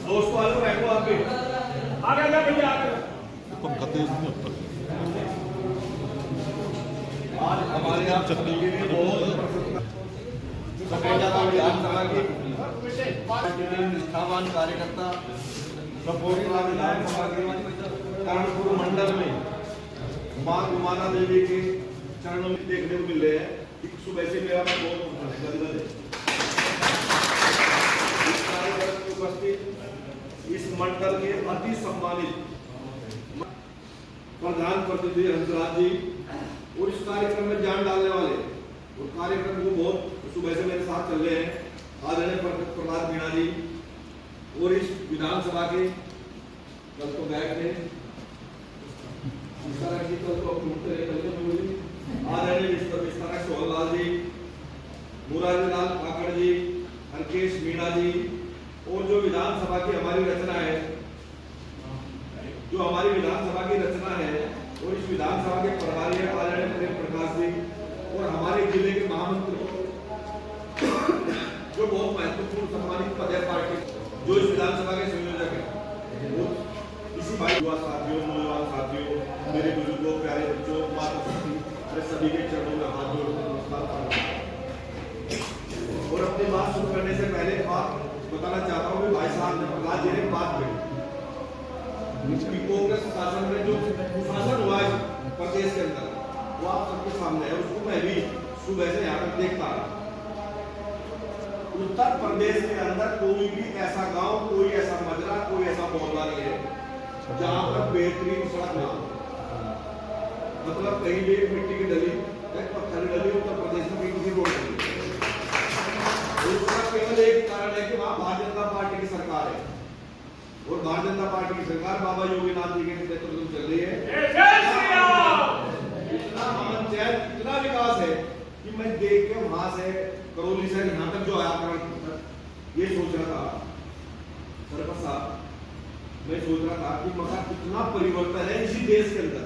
दोस्तों वालों बैठो आप भी आगे जा भैया आगे। पंखा तेज नहीं होता। आज हमारे यहाँ चटनी के लिए बहुत विधानसभा के निष्ठावान कार्यकर्ता विधानसभा के कर्णपुर मंडल में मां गुमाना देवी के चरणों में देखने को मिल रहे हैं। सुबह से मेरा बहुत धन्यवाद उपस्थित इस मंडल के अति सम्मानित प्रधान प्रतिनिधि हंसराज जी और इस कार्यक्रम में जान डालने वाले और कार्यक्रम को बहुत सुबह से मेरे साथ चल रहे हैं आदरणीय प्रहलाद मीणा जी और इस विधानसभा के कल तो गए थे आदरणीय विस्तारक सोहनलाल जी, मुरारीलाल काकड़ जी, हरकेश मीणा जी और जो विधानसभा की हमारी रचना है और इस विधानसभा के प्रभारी है आदरणीय प्रेम प्रकाश जी और हमारे जिले के महामंत्री जो बहुत महत्वपूर्ण सम्मानित पद है पार्टी जो इस विधानसभा के संयोजक है इसी भाई युवा साथियों, नौजवान साथियों, मेरे बुजुर्गों, प्यारे बच्चों, माता सभी के चरणों में हाथ जोड़ नमस्कार और अपनी बात शुरू करने से पहले बात बताना चाहता हूँ भाई साहब ने प्रहलाद जी ने बात कही कांग्रेस शासन में जो शासन हुआ है प्रदेश के अंदर वो आप सबके सामने है। उसको मैं भी सुबह से यहाँ तक देखता रहा। उत्तर प्रदेश के अंदर कोई भी ऐसा गांव, कोई ऐसा मजरा, कोई ऐसा मोहल्ला नहीं है जहां पर बेहतरीन सड़क ना हो। मतलब कहीं भी मिट्टी की डली पत्थर डली उत्तर प्रदेश में किसी रोड नहीं। उसका केवल एक कारण है कि वहां भारतीय जनता पार्टी की सरकार है और भारतीय जनता पार्टी की सरकार बाबा योगीनाथ जी के नेतृत्व में चल रही है। इतना अमन चैन, इतना विकास है कि मैं देख के वहां से करौली से यहाँ तक जो आया ये सोच रहा था सरपंच साहब, मैं सोच रहा था कि मगर कितना परिवर्तन है इसी देश के अंदर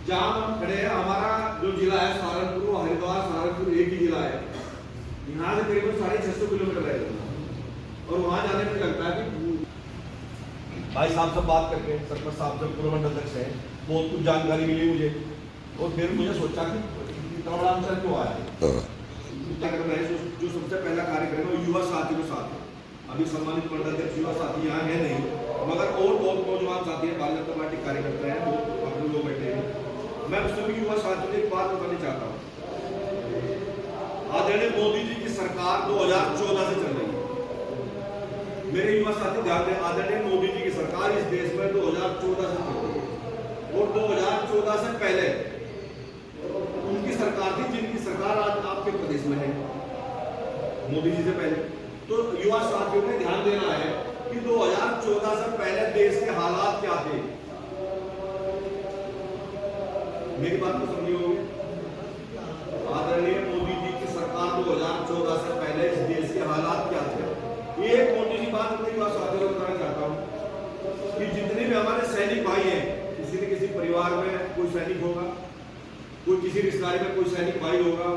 जहां हम खड़े हैं। हमारा जो जिला है सहारनपुर, हरिद्वार सहारनपुर एक ही जिला है। यहाँ से करीब 650 किलोमीटर रहेगा और वहां जाने में लगता है कि भाई साहब से बात करके सरपंच साहब से पूर्व मंडल अध्यक्ष है बहुत कुछ जानकारी मिली मुझे और फिर मुझे सोचा कि इतना बड़ा अंतर क्यों आया है। जो सबसे पहला कार्यक्रम है युवा साथी के साथ अभी सम्मानित मंडल अध्यक्ष युवा साथी यहाँ है नहीं मगर और बहुत नौजवान साथी है, भारतीय जनता पार्टी कार्यकर्ता है, बहुत अपने लोग बैठे हैं। मैं उस सभी युवा साथियों को एक बात बताना चाहता हूँ। आदरणीय मोदी जी की सरकार 2014 से चल रही है। मेरे युवा साथी ध्यान दें, आदरणीय मोदी जी की सरकार इस देश में 2014 से चल रही है और 2014 से पहले उनकी सरकार थी जिनकी सरकार आज आपके प्रदेश में है मोदी जी से पहले। तो युवा साथियों ने ध्यान देना है कि 2014 से पहले देश के हालात क्या थे। मेरी बात को समझी होगी। आदरणीय मोदी जी की सरकार 2014 से पहले इस देश के हालात क्या थे। एक मोटी सी बात अपने युवा साथियों को बताना चाहता हूँ कि जितने भी हमारे सैनिक भाई हैं, किसी न किसी परिवार में कोई सैनिक होगा, कोई किसी रिश्तेदारी में कोई सैनिक भाई होगा।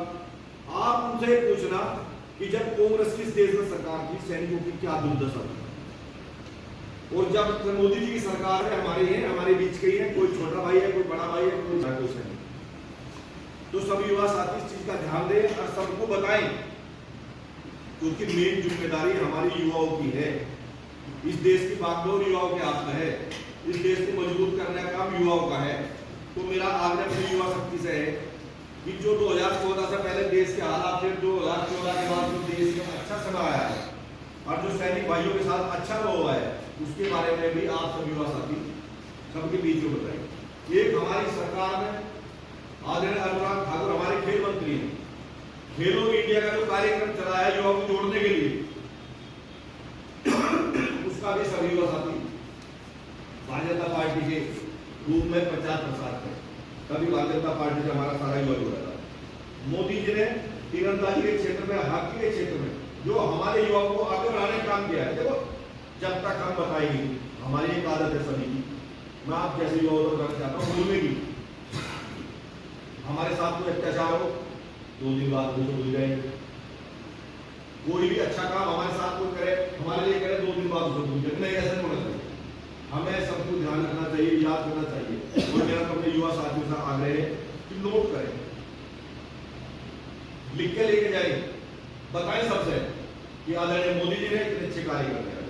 आप उनसे पूछना कि जब कांग्रेस की इस देश में सरकार थी सैनिकों की क्या दुर्दशा थी और जब मोदी जी की सरकार है हमारी है, हमारे बीच के ही है, कोई छोटा भाई है, कोई बड़ा भाई है, कोई सैनिक। तो सभी युवा साथी इस चीज का ध्यान दें और सबको बताएं क्योंकि मेन जिम्मेदारी हमारी युवाओं की है। इस देश की बागडोर युवाओं के हाथ में है, इस देश को मजबूत करने का काम युवाओं का है। तो मेरा आग्रह मेरी युवा शक्ति से है कि जो 2014 से पहले देश के हालात थे, 2014 के बाद जो देश में अच्छा समय आया है और जो सैनिक भाइयों के साथ अच्छा हुआ है उसके बारे में भी आप सब युवा साथी सबके बीच में बताएंगे। एक हमारी सरकार में आदरणीय अनुराग ठाकुर हमारे खेल मंत्री हैं। खेलो इंडिया का जो कार्यक्रम चला है युवाओं को जोड़ने के लिए उसका भी सभी युवा साथी भारतीय जनता पार्टी के रूप में 50% है। कभी भारतीय जनता पार्टी से हमारा सारा युवा जुड़ा था। मोदी जी ने तीरंदाजी के क्षेत्र में, हॉकी के क्षेत्र में जो हमारे युवाओं को आगे बढ़ाने का काम किया है। देखो जब तक हम बताएंगे हमारी एक आदत है सभी की, मैं आप जैसे युवाओं को करना चाहता हूँ भूलने की। हमारे साथ कोई अत्याचार हो 2 दिन बाद मुझे भूल जाएंगे। कोई भी अच्छा काम हमारे साथ कोई करे, हमारे लिए करे, 2 दिन बाद उसको भूल जाए, नहीं ऐसा नहीं होना चाहिए। हमें सबको ध्यान रखना चाहिए, याद करना चाहिए। और मेरा तो अपने युवा साथियों से आग्रह है कि नोट करें, लिख के लेके जाए, बताएं सबसे कि आदरणीय मोदी जी ने इतने अच्छे कार्य कर रहे हैं।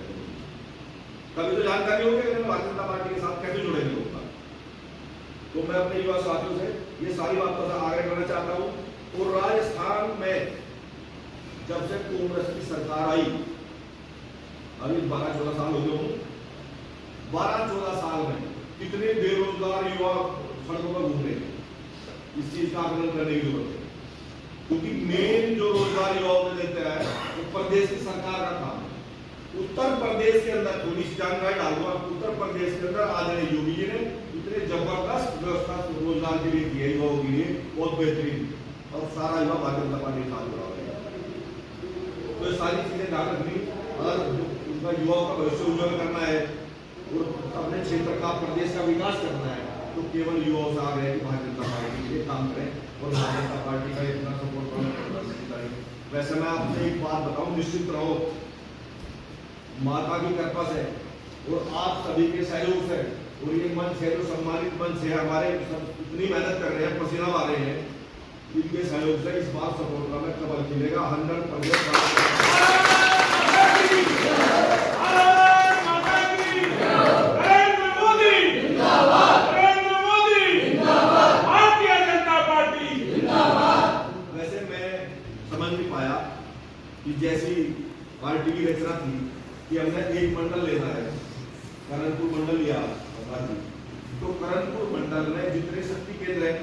कभी तो जानकारी होगी कि भारतीय जनता पार्टी के साथ कैसे जुड़ेंगे लोग। तो मैं अपने युवा साथियों से ये सारी बातों से आग्रह करना चाहता हूं। और राजस्थान में जब से कांग्रेस की सरकार आई, अभी 12-14 साल हो गए हूं, 12-14 साल में कितने बेरोजगार युवा सड़कों पर घूम रहे हैं, इस चीज का आकलन करने की जरूरत है। क्योंकि मेन जो रोजगार युवाओं को देता है वो प्रदेश की सरकार का काम है। उत्तर प्रदेश के अंदर थोड़ी सी जानकारी डालूंगा, उत्तर प्रदेश के अंदर आदरणीय योगी जी ने इतने जबरदस्त व्यवस्था रोजगार के लिए की है, युवाओं के लिए बहुत बेहतरीन, और सारा युवा भारतीय जनता पार्टी के साथ जुड़ा हुआ है। तो ये सारी चीजें ध्यान रखनी, अगर उनका युवाओं का भविष्य उज्जवल करना है और अपने क्षेत्र का, प्रदेश का विकास करना है, तो केवल युवाओं से आग्रह है कि भारतीय जनता पार्टी के लिए काम करें और भारतीय जनता पार्टी का इतना सपोर्ट करें। वैसे मैं आपसे एक बात बताऊं, निश्चित रहो, माता की कृपा से और आप सभी के सहयोग से, और ये मंच है जो सम्मानित मंच है, हमारे सब इतनी मेहनत कर रहे हैं, पसीना आ रहे हैं, इनके सहयोग से इस बार सपोर्ट का मैं कबल खिलेगा 100%। जैसी पार्टी की रचना थी कि हमने एक मंडल लेना है, करणपुर मंडल लिया, तो करणपुर मंडल में जितने शक्ति केंद्र हैं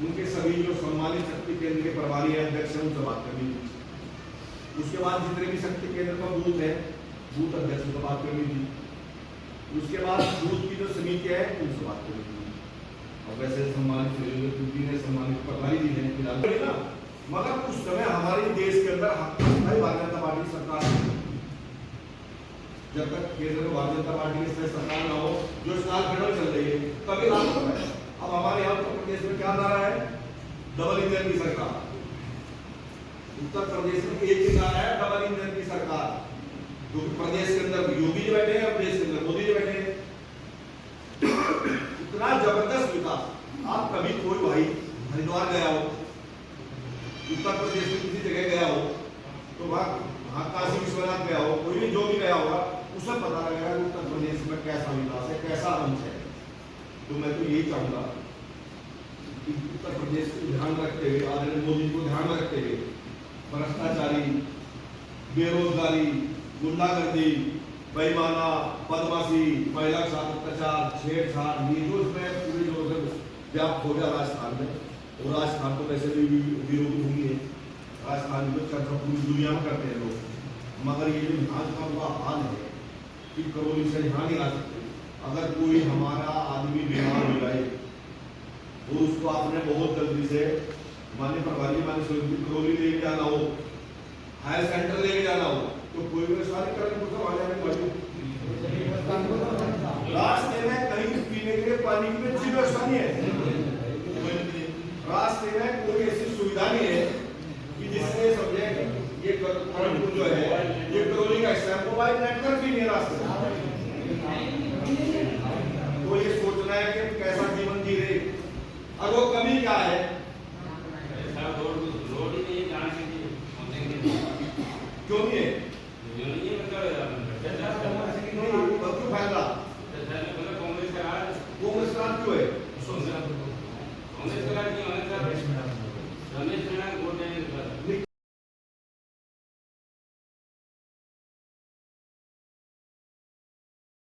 उनके सभी जो सम्मानित शक्ति केंद्र के प्रभारी हैं, अध्यक्ष हैं, उनसे बात करनी थी। उसके बाद जितने भी शक्ति केंद्र का बूथ है, बूथ अध्यक्ष से बात करनी थी। उसके बाद बूथ की जो समिति है उनसे बात करनी थी। और वैसे सम्मानित सम्मानित प्रभारी जी ने, मगर उस समय हमारे देश के अंदर भारतीय जनता पार्टी की सरकार, जब तक केंद्र में भारतीय जनता पार्टी की सरकार ना हो, जो इस कालखंड में चल रही है, कभी लागू होता है। अब हमारे यहाँ उत्तर प्रदेश में क्या नारा है? डबल इंजन की सरकार। उत्तर प्रदेश में एक ही नारा है, डबल इंजन की सरकार। क्योंकि प्रदेश के अंदर योगी जी बैठे हैं, प्रदेश के अंदर मोदी जी बैठे हैं। इतना जबरदस्त विकास, आप कभी कोई भाई हरिद्वार गया हो, उत्तर प्रदेश में किसी जगह गया हो, तो वहाँ काशी विश्वनाथ गया हो, कोई भी जो भी गया होगा, उसे पता लगेगा कि उत्तर प्रदेश में कैसा विकास है, कैसा अंश है। तो मैं तो यही चाहूंगा कि उत्तर प्रदेश को ध्यान रखते हुए, आदरणीय मोदी को ध्यान रखते हुए, भ्रष्टाचारी, बेरोजगारी, गुंडागर्दी, बेईमाना, बदमाशी, महिला के साथ अत्याचार, छेड़छाड़, ये जो इसमें पूरी जो व्याप्त हो गया राजस्थान में, और राजस्थान तो वैसे भी वीरों की भूमि है, राजस्थान में चर्चा पूरी दुनिया में करते हैं लोग, मगर ये जो यहाँ का हुआ हाल है कि करौली से यहाँ नहीं आ सकते। अगर कोई हमारा आदमी बीमार हो जाए तो उसको आपने बहुत जल्दी से माननीय प्रभारी, माननीय करौली लेके जाना हो, हायर सेंटर लेके जाना हो, तो कोई भी सारी रास्ते में कहीं पीने के लिए पानी की अच्छी व्यवस्था नहीं है, रास्ते में कोई ऐसी सुविधा नहीं है कि जिससे समझे ये करणपुर जो है ये करौली का हिस्सा है, मोबाइल नेटवर्क भी नहीं है रास्ते में। तो ये सोचना है कि कैसा जीवन जी रहे। अब वो कमी क्या है